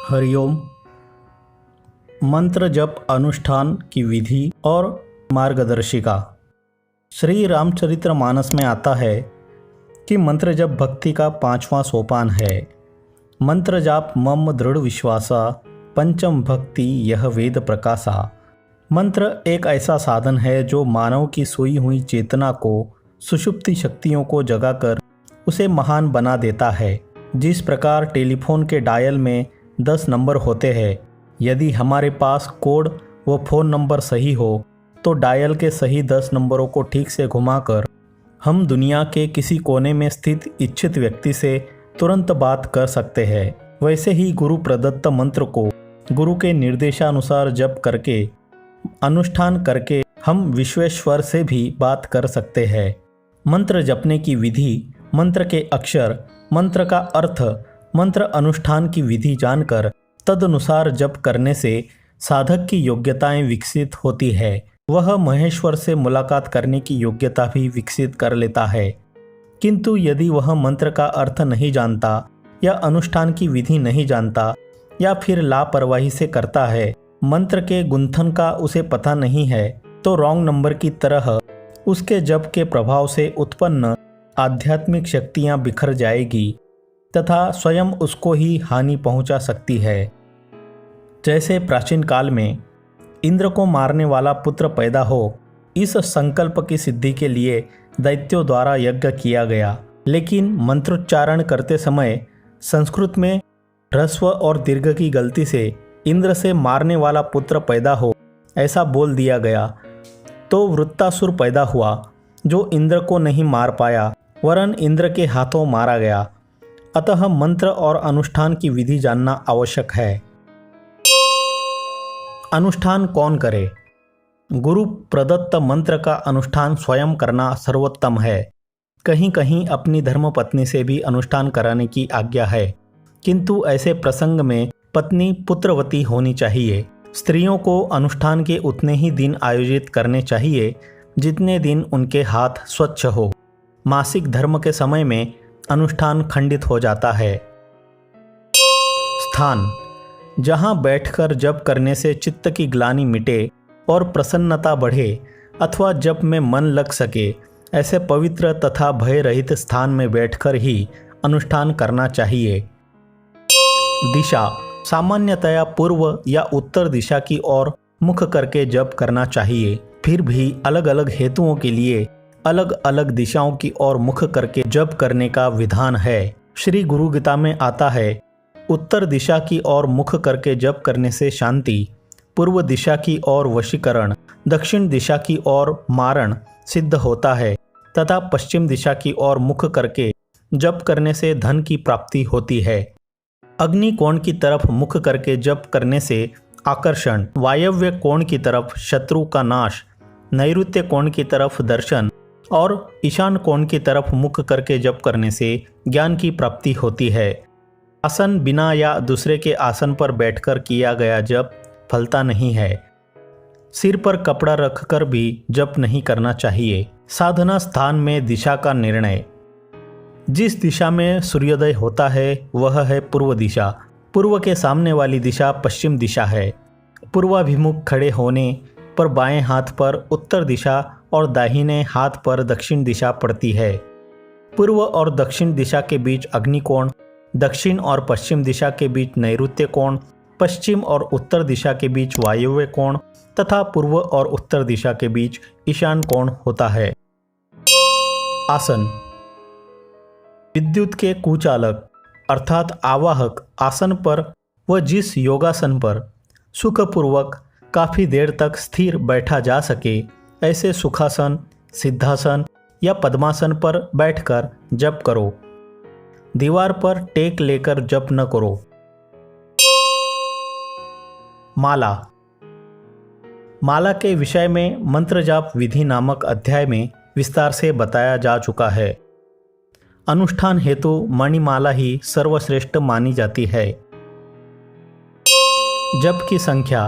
हरिओम। मंत्र जप अनुष्ठान की विधि और मार्गदर्शिका। श्री रामचरितमानस में आता है कि मंत्र जप भक्ति का 5वां सोपान है। मंत्र जाप मम दृढ़ विश्वासा, पंचम भक्ति यह वेद प्रकाशा। मंत्र एक ऐसा साधन है जो मानव की सोई हुई चेतना को, सुषुप्ति शक्तियों को जगाकर उसे महान बना देता है। जिस प्रकार टेलीफोन के डायल में 10 नंबर होते हैं, यदि हमारे पास कोड व फ़ोन नंबर सही हो तो डायल के सही 10 नंबरों को ठीक से घुमाकर हम दुनिया के किसी कोने में स्थित इच्छित व्यक्ति से तुरंत बात कर सकते हैं। वैसे ही गुरु प्रदत्त मंत्र को गुरु के निर्देशानुसार जप करके, अनुष्ठान करके हम विश्वेश्वर से भी बात कर सकते हैं। मंत्र जपने की विधि, मंत्र के अक्षर, मंत्र का अर्थ, मंत्र अनुष्ठान की विधि जानकर तदनुसार जप करने से साधक की योग्यताएं विकसित होती है। वह महेश्वर से मुलाकात करने की योग्यता भी विकसित कर लेता है। किंतु यदि वह मंत्र का अर्थ नहीं जानता या अनुष्ठान की विधि नहीं जानता या फिर लापरवाही से करता है, मंत्र के गुंथन का उसे पता नहीं है, तो रॉन्ग नंबर की तरह उसके जप के प्रभाव से उत्पन्न आध्यात्मिक शक्तियां बिखर जाएगी तथा स्वयं उसको ही हानि पहुंचा सकती है। जैसे प्राचीन काल में इंद्र को मारने वाला पुत्र पैदा हो, इस संकल्प की सिद्धि के लिए दैत्यों द्वारा यज्ञ किया गया, लेकिन मंत्रोच्चारण करते समय संस्कृत में ह्रस्व और दीर्घ की गलती से इंद्र से मारने वाला पुत्र पैदा हो ऐसा बोल दिया गया, तो वृत्तासुर पैदा हुआ जो इंद्र को नहीं मार पाया, वरन इंद्र के हाथों मारा गया। अतः मंत्र और अनुष्ठान की विधि जानना आवश्यक है। अनुष्ठान कौन करे? गुरु प्रदत्त मंत्र का अनुष्ठान स्वयं करना सर्वोत्तम है। कहीं कहीं अपनी धर्मपत्नी से भी अनुष्ठान कराने की आज्ञा है, किंतु ऐसे प्रसंग में पत्नी पुत्रवती होनी चाहिए। स्त्रियों को अनुष्ठान के उतने ही दिन आयोजित करने चाहिए जितने दिन उनके हाथ स्वच्छ हो। मासिक धर्म के समय में अनुष्ठान खंडित हो जाता है। स्थान, जहाँ बैठकर जप करने से चित्त की ग्लानि मिटे और प्रसन्नता बढ़े अथवा जप में मन लग सके, ऐसे पवित्र तथा भय रहित स्थान में बैठकर ही अनुष्ठान करना चाहिए। दिशा, सामान्यतया पूर्व या उत्तर दिशा की ओर मुख करके जप करना चाहिए। फिर भी अलग अलग हेतुओं के लिए अलग अलग दिशाओं की ओर मुख करके जप करने का विधान है। श्री गुरु गीता में आता है, उत्तर दिशा की ओर मुख करके जप करने से शांति, पूर्व दिशा की ओर वशीकरण, दक्षिण दिशा की ओर मारण सिद्ध होता है तथा पश्चिम दिशा की ओर मुख करके जप करने से धन की प्राप्ति होती है। अग्नि कोण की तरफ मुख करके जप करने से आकर्षण, वायव्य कोण की तरफ शत्रु का नाश, नैऋत्य कोण की तरफ दर्शन और ईशान कोण की तरफ मुख करके जप करने से ज्ञान की प्राप्ति होती है। आसन बिना या दूसरे के आसन पर बैठकर किया गया जप फलता नहीं है। सिर पर कपड़ा रखकर भी जप नहीं करना चाहिए। साधना स्थान में दिशा का निर्णय, जिस दिशा में सूर्योदय होता है वह है पूर्व दिशा। पूर्व के सामने वाली दिशा पश्चिम दिशा है। पूर्वाभिमुख खड़े होने पर बाएं हाथ पर उत्तर दिशा और दाहिने हाथ पर दक्षिण दिशा पड़ती है। पूर्व और दक्षिण दिशा के बीच अग्निकोण, दक्षिण और पश्चिम दिशा के बीच नैऋत्य कोण, पश्चिम और उत्तर दिशा के बीच वायव्य कोण तथा पूर्व और उत्तर दिशा के बीच ईशान कोण होता है। आसन, विद्युत के कुचालक अर्थात आवाहक आसन पर व जिस योगासन पर सुखपूर्वक काफ़ी देर तक स्थिर बैठा जा सके, ऐसे सुखासन, सिद्धासन या पद्मासन पर बैठकर जप करो। दीवार पर टेक लेकर जप न करो। माला, माला के विषय में मंत्र जाप विधि नामक अध्याय में विस्तार से बताया जा चुका है। अनुष्ठान हेतु मणिमाला ही सर्वश्रेष्ठ मानी जाती है। जप की संख्या,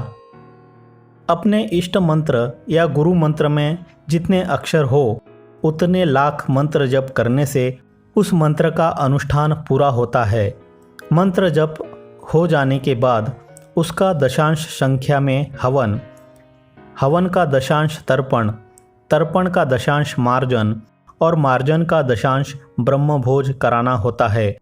अपने इष्ट मंत्र या गुरु मंत्र में जितने अक्षर हो उतने लाख मंत्र जप करने से उस मंत्र का अनुष्ठान पूरा होता है। मंत्र जप हो जाने के बाद उसका दशांश संख्या में हवन, हवन का दशांश तर्पण, तर्पण का दशांश मार्जन और मार्जन का दशांश ब्रह्मभोज कराना होता है।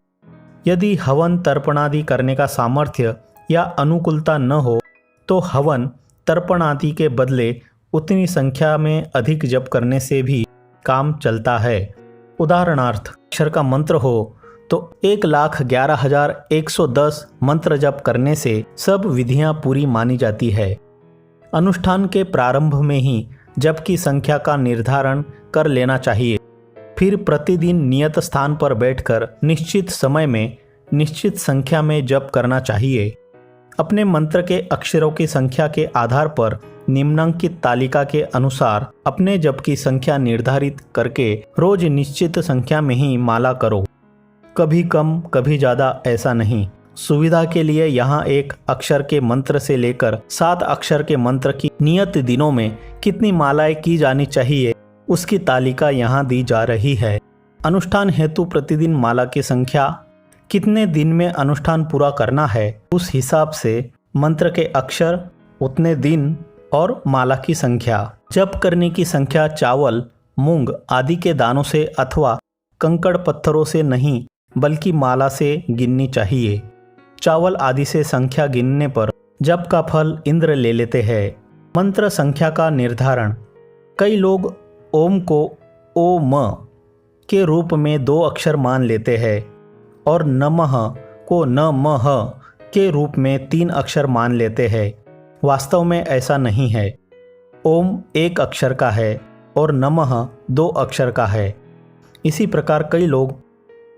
यदि हवन तर्पणादि करने का सामर्थ्य या अनुकूलता न हो तो हवन तर्पणादि के बदले उतनी संख्या में अधिक जप करने से भी काम चलता है। उदाहरणार्थ अक्षर का मंत्र हो तो 1,11,110 मंत्र जप करने से सब विधियां पूरी मानी जाती है। अनुष्ठान के प्रारंभ में ही जप की संख्या का निर्धारण कर लेना चाहिए। फिर प्रतिदिन नियत स्थान पर बैठकर निश्चित समय में निश्चित संख्या में जप करना चाहिए। अपने मंत्र के अक्षरों की संख्या के आधार पर निम्नांकित तालिका के अनुसार अपने जप की संख्या निर्धारित करके रोज निश्चित संख्या में ही माला करो, कभी कम कभी ज़्यादा ऐसा नहीं। सुविधा के लिए यहाँ एक अक्षर के मंत्र से लेकर 7 अक्षर के मंत्र की नियत दिनों में कितनी मालाएं की जानी चाहिए उसकी तालिका यहाँ दी जा रही है। अनुष्ठान हेतु प्रतिदिन माला की संख्या, कितने दिन में अनुष्ठान पूरा करना है उस हिसाब से मंत्र के अक्षर, उतने दिन और माला की संख्या। जप करने की संख्या चावल, मूंग आदि के दानों से अथवा कंकड़ पत्थरों से नहीं बल्कि माला से गिननी चाहिए। चावल आदि से संख्या गिनने पर जप का फल इंद्र ले लेते हैं। मंत्र संख्या का निर्धारण, कई लोग ओम को ओम के रूप में 2 अक्षर मान लेते हैं और नमः को नमः के रूप में 3 अक्षर मान लेते हैं। वास्तव में ऐसा नहीं है। ओम 1 अक्षर का है और नमः 2 अक्षर का है। इसी प्रकार कई लोग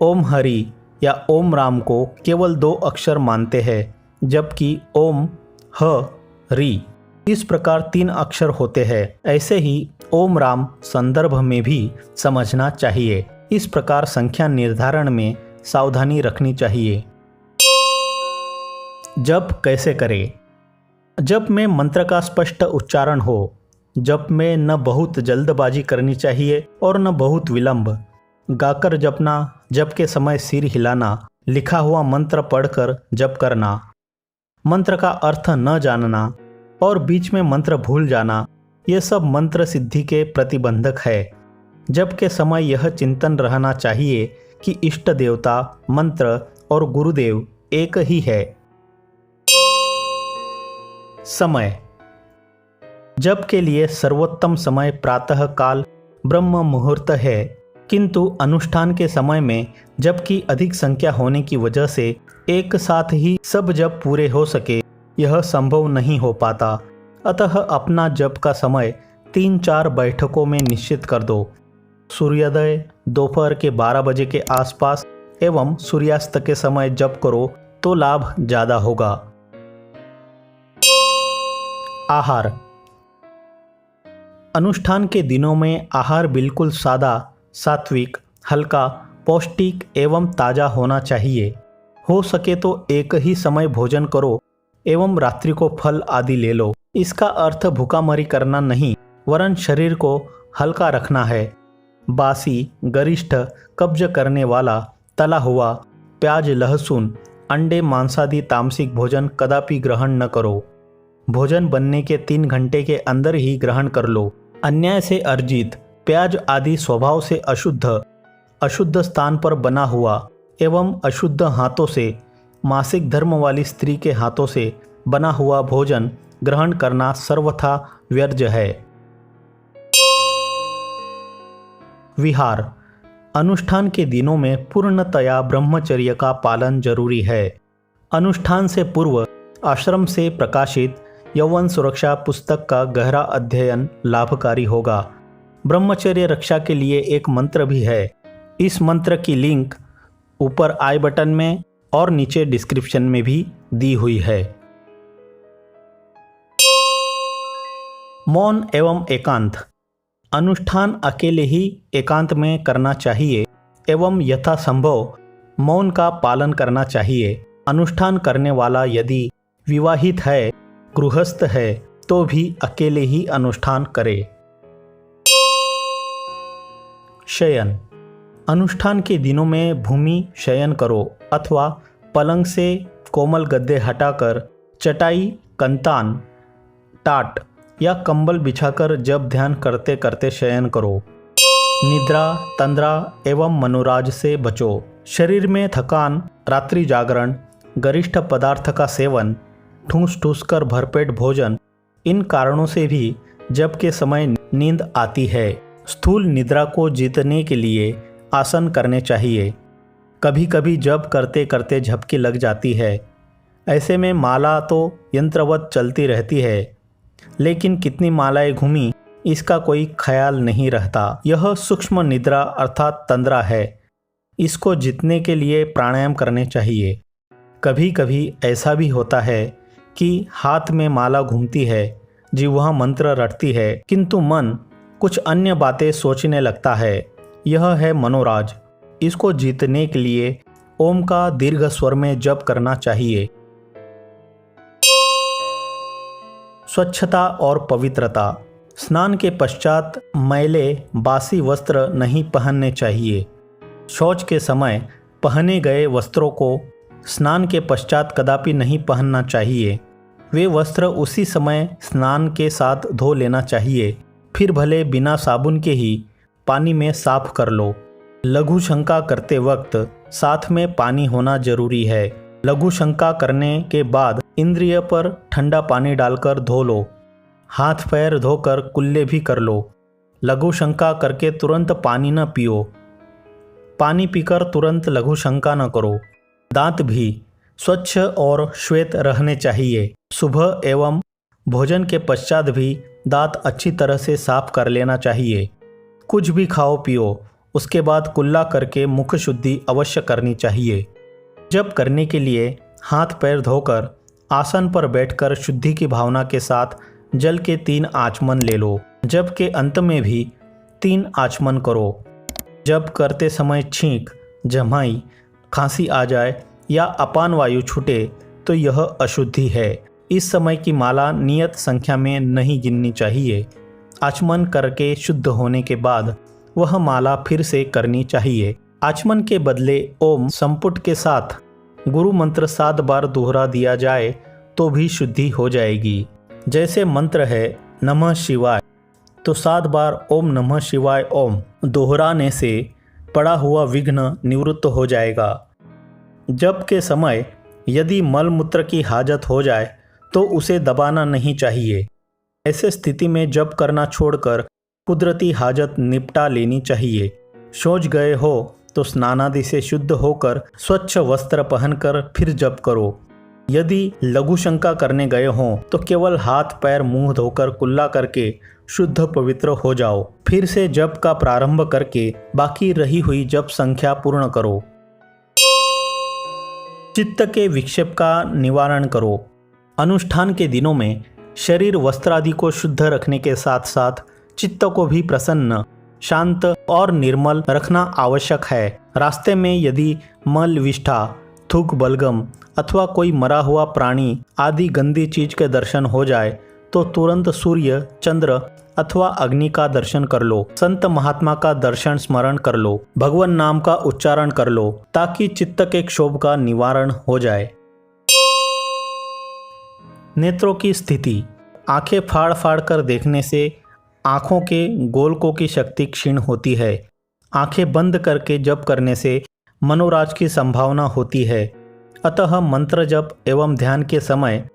ओम हरि या ओम राम को केवल 2 अक्षर मानते हैं जबकि ओम ह रि इस प्रकार 3 अक्षर होते हैं। ऐसे ही ओम राम संदर्भ में भी समझना चाहिए। इस प्रकार संख्या निर्धारण में सावधानी रखनी चाहिए। जप कैसे करें? जप में मंत्र का स्पष्ट उच्चारण हो। जप में न बहुत जल्दबाजी करनी चाहिए और न बहुत विलंब। गाकर जपना, जप के समय सिर हिलाना, लिखा हुआ मंत्र पढ़कर जप करना, मंत्र का अर्थ न जानना और बीच में मंत्र भूल जाना, ये सब मंत्र सिद्धि के प्रतिबंधक है। जप के समय यह चिंतन रहना चाहिए कि इष्ट देवता, मंत्र और गुरुदेव एक ही है। समय, जप के लिए सर्वोत्तम समय प्रातः काल ब्रह्म मुहूर्त है, किंतु अनुष्ठान के समय में जप की अधिक संख्या होने की वजह से एक साथ ही सब जप पूरे हो सके यह संभव नहीं हो पाता। अतः अपना जप का समय 3-4 बैठकों में निश्चित कर दो। सूर्योदय, दोपहर के 12 बजे के आसपास एवं सूर्यास्त के समय जप करो तो लाभ ज़्यादा होगा। आहार, अनुष्ठान के दिनों में आहार बिल्कुल सादा, सात्विक, हल्का, पौष्टिक एवं ताज़ा होना चाहिए। हो सके तो एक ही समय भोजन करो एवं रात्रि को फल आदि ले लो। इसका अर्थ भूखामरी करना नहीं, वरन शरीर को हल्का रखना है। बासी, गरिष्ठ, कब्ज करने वाला, तला हुआ, प्याज, लहसुन, अंडे, मांसादि तामसिक भोजन कदापि ग्रहण न करो। भोजन बनने के 3 घंटे के अंदर ही ग्रहण कर लो। अन्याय से अर्जित प्याज आदि स्वभाव से अशुद्ध, अशुद्ध स्थान पर बना हुआ एवं अशुद्ध हाथों से, मासिक धर्म वाली स्त्री के हाथों से बना हुआ भोजन ग्रहण करना सर्वथा व्यर्थ है। विहार, अनुष्ठान के दिनों में पूर्णतया ब्रह्मचर्य का पालन जरूरी है। अनुष्ठान से पूर्व आश्रम से प्रकाशित यौवन सुरक्षा पुस्तक का गहरा अध्ययन लाभकारी होगा। ब्रह्मचर्य रक्षा के लिए एक मंत्र भी है। इस मंत्र की लिंक ऊपर आई बटन में और नीचे डिस्क्रिप्शन में भी दी हुई है। मौन एवं एकांत, अनुष्ठान अकेले ही एकांत में करना चाहिए एवं यथासंभव मौन का पालन करना चाहिए। अनुष्ठान करने वाला यदि विवाहित है, गृहस्थ है तो भी अकेले ही अनुष्ठान करे। शयन, अनुष्ठान के दिनों में भूमि शयन करो अथवा पलंग से कोमल गद्दे हटाकर चटाई, कंतान, टाट या कंबल बिछाकर जप ध्यान करते करते शयन करो। निद्रा, तंद्रा एवं मनोराज से बचो। शरीर में थकान, रात्रि जागरण, गरिष्ठ पदार्थ का सेवन, ठूस ठूस कर भरपेट भोजन, इन कारणों से भी जप के समय नींद आती है। स्थूल निद्रा को जीतने के लिए आसन करने चाहिए। कभी कभी जप करते करते झपकी लग जाती है। ऐसे में माला तो यंत्रवत चलती रहती है, लेकिन कितनी मालाएं घूमी इसका कोई ख्याल नहीं रहता। यह सूक्ष्म निद्रा अर्थात तंद्रा है। इसको जीतने के लिए प्राणायाम करने चाहिए। कभी कभी ऐसा भी होता है कि हाथ में माला घूमती है, जिह्वा मंत्र रटती है, किंतु मन कुछ अन्य बातें सोचने लगता है। यह है मनोराज। इसको जीतने के लिए ओम का दीर्घ स्वर में जप करना चाहिए। स्वच्छता और पवित्रता। स्नान के पश्चात मैले बासी वस्त्र नहीं पहनने चाहिए। शौच के समय पहने गए वस्त्रों को स्नान के पश्चात कदापि नहीं पहनना चाहिए। वे वस्त्र उसी समय स्नान के साथ धो लेना चाहिए, फिर भले बिना साबुन के ही पानी में साफ कर लो। लघु शंका करते वक्त साथ में पानी होना जरूरी है। लघु शंका करने के बाद इंद्रिय पर ठंडा पानी डालकर धो लो। हाथ पैर धोकर कुल्ले भी कर लो। लघु शंका करके तुरंत पानी न पियो। पानी पीकर तुरंत लघु शंका न करो। दांत भी स्वच्छ और श्वेत रहने चाहिए। सुबह एवं भोजन के पश्चात भी दांत अच्छी तरह से साफ कर लेना चाहिए। कुछ भी खाओ पियो, उसके बाद कुल्ला करके मुख शुद्धि अवश्य करनी चाहिए। जप करने के लिए हाथ पैर धोकर आसन पर बैठकर शुद्धि की भावना के साथ जल के 3 आचमन ले लो। जप के अंत में भी 3 आचमन करो। जप करते समय छींक, जमाई, खांसी आ जाए या अपान वायु छूटे तो यह अशुद्धि है। इस समय की माला नियत संख्या में नहीं गिननी चाहिए। आचमन करके शुद्ध होने के बाद वह माला फिर से करनी चाहिए। आचमन के बदले ओम संपुट के साथ गुरु मंत्र 7 बार दोहरा दिया जाए तो भी शुद्धि हो जाएगी। जैसे मंत्र है नमः शिवाय, तो 7 बार ओम नमः शिवाय ओम दोहराने से पड़ा हुआ विघ्न निवृत्त हो जाएगा। जप के समय यदि मल मूत्र की हाजत हो जाए तो उसे दबाना नहीं चाहिए। ऐसे स्थिति में जप करना छोड़कर कुदरती हाजत निपटा लेनी चाहिए। शौच गए हो तो स्नानादि से शुद्ध होकर स्वच्छ वस्त्र पहनकर फिर जप करो। यदि लघु शंका करने गए हों तो केवल हाथ पैर मुंह धोकर कुल्ला करके शुद्ध पवित्र हो जाओ। फिर से जप का प्रारंभ करके बाकी रही हुई जप संख्या पूर्ण करो। चित्त के विक्षेप का निवारण करो। अनुष्ठान के दिनों में शरीर वस्त्र आदि को शुद्ध रखने के साथ साथ चित्त को भी प्रसन्न, शांत और निर्मल रखना आवश्यक है। रास्ते में यदि मल, विष्ठा, थूक, बलगम अथवा कोई मरा हुआ प्राणी आदि गंदी चीज के दर्शन हो जाए तो तुरंत सूर्य, चंद्र अथवा अग्नि का दर्शन कर लो। संत महात्मा का दर्शन स्मरण कर लो। भगवान नाम का उच्चारण कर लो ताकि चित्त के क्षोभ का निवारण हो जाए। नेत्रों की स्थिति। आंखें फाड़ फाड़ कर देखने से आंखों के गोलकों की शक्ति क्षीण होती है। आंखें बंद करके जप करने से मनोराज की संभावना होती है। अतः मंत्र जप एवं ध्यान के समय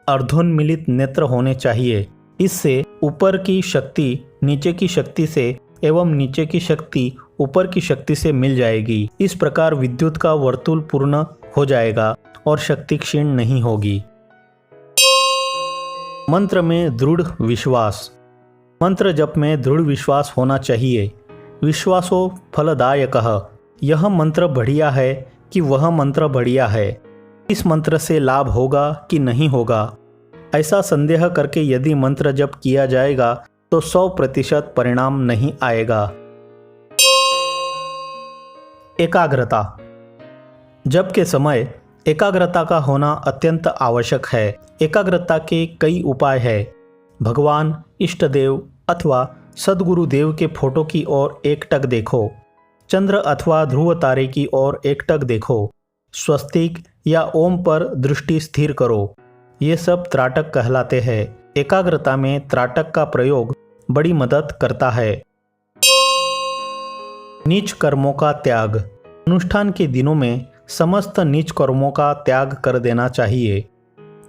अर्धोन्मिलित नेत्र होने चाहिए। इससे ऊपर की शक्ति नीचे की शक्ति से एवं नीचे की शक्ति ऊपर की शक्ति से मिल जाएगी। इस प्रकार विद्युत का वर्तुल पूर्ण हो जाएगा और शक्ति क्षीण नहीं होगी। मंत्र में दृढ़ विश्वास। मंत्र जप में दृढ़ विश्वास होना चाहिए। विश्वासो फलदायकः। यह मंत्र बढ़िया है कि वह मंत्र बढ़िया है, इस मंत्र से लाभ होगा कि नहीं होगा, ऐसा संदेह करके यदि मंत्र जप किया जाएगा तो 100% परिणाम नहीं आएगा। एकाग्रता। जप के समय एकाग्रता का होना अत्यंत आवश्यक है। एकाग्रता के कई उपाय हैं। भगवान, इष्ट देव अथवा सद्गुरु देव के फोटो की ओर एकटक देखो। चंद्र अथवा ध्रुव तारे की ओर एकटक देखो। स्वस्तिक या ओम पर दृष्टि स्थिर करो। ये सब त्राटक कहलाते हैं। एकाग्रता में त्राटक का प्रयोग बड़ी मदद करता है। नीच कर्मों का त्याग। अनुष्ठान के दिनों में समस्त नीच कर्मों का त्याग कर देना चाहिए।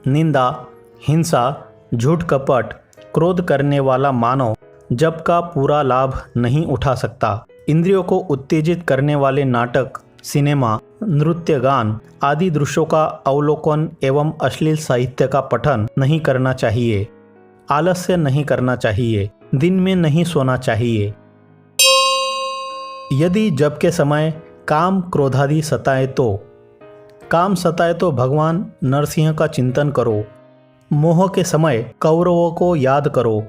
निंदा, हिंसा, झूठ कपट, क्रोध करने वाला मानव जप का पूरा लाभ नहीं उठा सकता। इंद्रियों को उत्तेजित करने वाले नाटक, सिनेमा, नृत्य, गान आदि दृश्यों का अवलोकन एवं अश्लील साहित्य का पठन नहीं करना चाहिए। आलस्य नहीं करना चाहिए। दिन में नहीं सोना चाहिए। यदि जप के समय काम क्रोधादि सताए तो भगवान नरसिंह का चिंतन करो। मोह के समय कौरवों को याद करो।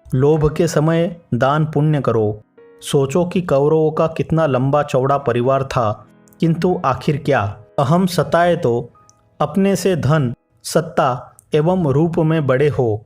लोभ के समय दान पुण्य करो। सोचो कि कौरवों का कितना लंबा चौड़ा परिवार था, किंतु आखिर क्या। अहम सताए तो अपने से धन, सत्ता एवं रूप में बड़े हो,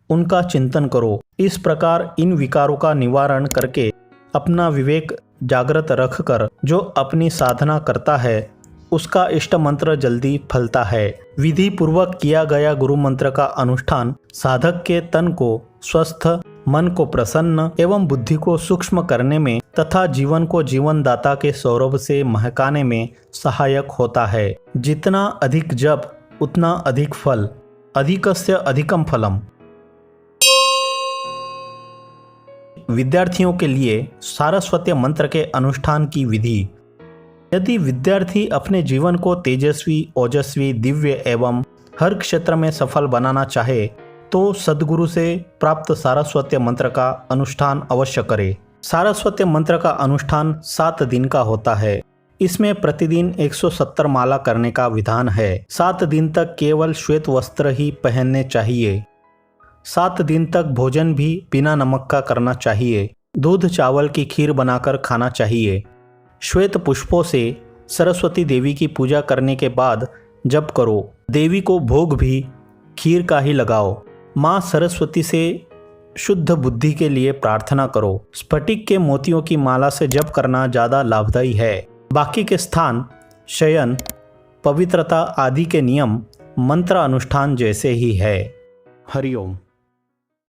उनका चिंतन करो। इस प्रकार इन विकारों का निवारण करके अपना विवेक जागृत रखकर जो अपनी साधना करता है उसका इष्ट मंत्र जल्दी फलता है। विधि पूर्वक किया गया गुरु मंत्र का अनुष्ठान साधक के तन को स्वस्थ, मन को प्रसन्न एवं बुद्धि को सूक्ष्म करने में तथा जीवन को जीवनदाता के सौरभ से महकाने में सहायक होता है। जितना अधिक जप उतना अधिक फल। अधिकस्य अधिकम फलम। विद्यार्थियों के लिए सारस्वत मंत्र के अनुष्ठान की विधि। यदि विद्यार्थी अपने जीवन को तेजस्वी, ओजस्वी, दिव्य एवं हर क्षेत्र में सफल बनाना चाहे तो सद्गुरु से प्राप्त सारस्वत मंत्र का अनुष्ठान अवश्य करे। सारस्वत मंत्र का अनुष्ठान 7 दिन का होता है। इसमें प्रतिदिन 170 माला करने का विधान है। 7 दिन तक केवल श्वेत वस्त्र ही पहनने चाहिए। 7 दिन तक भोजन भी बिना नमक का करना चाहिए। दूध चावल की खीर बनाकर खाना चाहिए। श्वेत पुष्पों से सरस्वती देवी की पूजा करने के बाद जप करो। देवी को भोग भी खीर का ही लगाओ। माँ सरस्वती से शुद्ध बुद्धि के लिए प्रार्थना करो। स्फटिक के मोतियों की माला से जप करना ज़्यादा लाभदायी है। बाकी के स्थान, शयन, पवित्रता आदि के नियम मंत्र अनुष्ठान जैसे ही है। हरिओम।